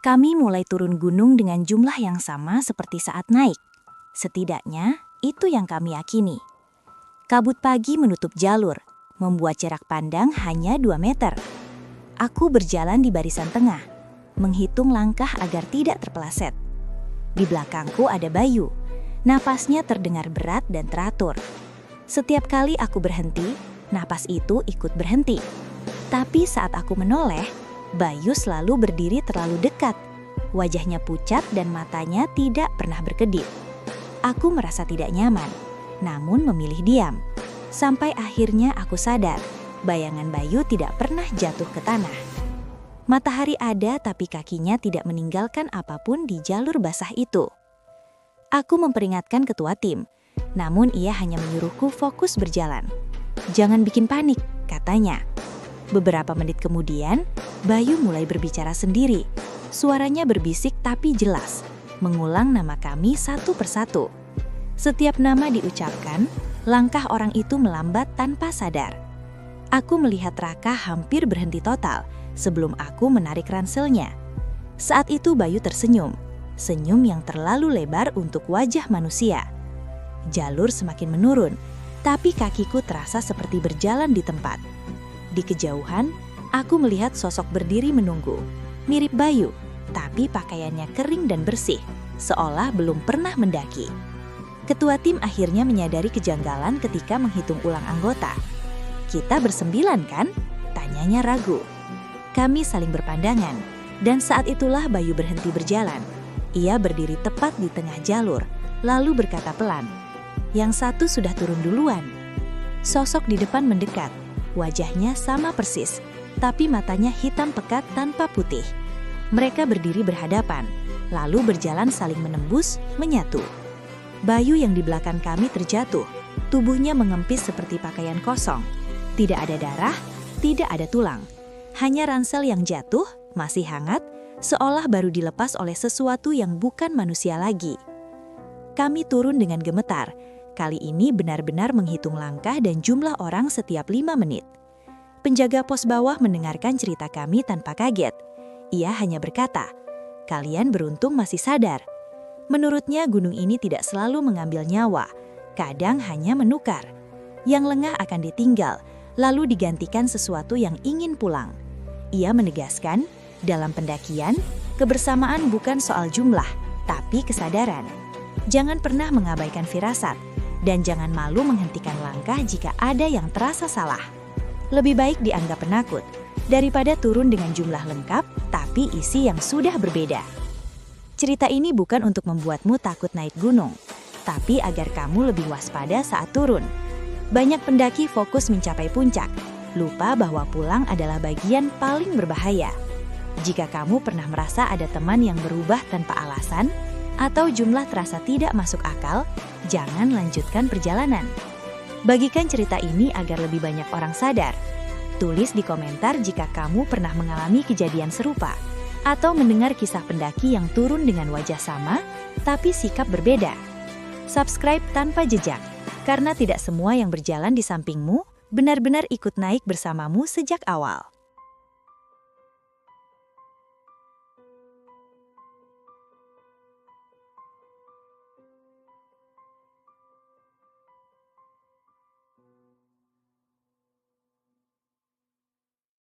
Kami mulai turun gunung dengan jumlah yang sama seperti saat naik. Setidaknya, itu yang kami yakini. Kabut pagi menutup jalur, membuat jarak pandang hanya 2 meter. Aku berjalan di barisan tengah, menghitung langkah agar tidak terpeleset. Di belakangku ada Bayu. Napasnya terdengar berat dan teratur. Setiap kali aku berhenti, napas itu ikut berhenti. Tapi saat aku menoleh, Bayu selalu berdiri terlalu dekat. Wajahnya pucat dan matanya tidak pernah berkedip. Aku merasa tidak nyaman, namun memilih diam. Sampai akhirnya aku sadar, bayangan Bayu tidak pernah jatuh ke tanah. Matahari ada tapi kakinya tidak meninggalkan apapun di jalur basah itu. Aku memperingatkan ketua tim, namun ia hanya menyuruhku fokus berjalan. "Jangan bikin panik," katanya. Beberapa menit kemudian, Bayu mulai berbicara sendiri. Suaranya berbisik tapi jelas, mengulang nama kami satu persatu. Setiap nama diucapkan, langkah orang itu melambat tanpa sadar. Aku melihat Raka hampir berhenti total sebelum aku menarik ranselnya. Saat itu Bayu tersenyum, senyum yang terlalu lebar untuk wajah manusia. Jalur semakin menurun, tapi kakiku terasa seperti berjalan di tempat. Di kejauhan, aku melihat sosok berdiri menunggu. Mirip Bayu, tapi pakaiannya kering dan bersih, seolah belum pernah mendaki. Ketua tim akhirnya menyadari kejanggalan ketika menghitung ulang anggota. "Kita bersembilan kan?" tanyanya ragu. Kami saling berpandangan, dan saat itulah Bayu berhenti berjalan. Ia berdiri tepat di tengah jalur, lalu berkata pelan, "Yang satu sudah turun duluan." Sosok di depan mendekat. Wajahnya sama persis, tapi matanya hitam pekat tanpa putih. Mereka berdiri berhadapan, lalu berjalan saling menembus, menyatu. Bayu yang di belakang kami terjatuh, tubuhnya mengempis seperti pakaian kosong. Tidak ada darah, tidak ada tulang. Hanya ransel yang jatuh, masih hangat, seolah baru dilepas oleh sesuatu yang bukan manusia lagi. Kami turun dengan gemetar. Kali ini benar-benar menghitung langkah dan jumlah orang setiap 5 menit. Penjaga pos bawah mendengarkan cerita kami tanpa kaget. Ia hanya berkata, "Kalian beruntung masih sadar." Menurutnya gunung ini tidak selalu mengambil nyawa, kadang hanya menukar. Yang lengah akan ditinggal, lalu digantikan sesuatu yang ingin pulang. Ia menegaskan, dalam pendakian, kebersamaan bukan soal jumlah, tapi kesadaran. Jangan pernah mengabaikan firasat. Dan jangan malu menghentikan langkah jika ada yang terasa salah. Lebih baik dianggap penakut, daripada turun dengan jumlah lengkap, tapi isi yang sudah berbeda. Cerita ini bukan untuk membuatmu takut naik gunung, tapi agar kamu lebih waspada saat turun. Banyak pendaki fokus mencapai puncak, lupa bahwa pulang adalah bagian paling berbahaya. Jika kamu pernah merasa ada teman yang berubah tanpa alasan, atau jumlah terasa tidak masuk akal, jangan lanjutkan perjalanan. Bagikan cerita ini agar lebih banyak orang sadar. Tulis di komentar jika kamu pernah mengalami kejadian serupa, atau mendengar kisah pendaki yang turun dengan wajah sama, tapi sikap berbeda. Subscribe tanpa jejak, karena tidak semua yang berjalan di sampingmu benar-benar ikut naik bersamamu sejak awal.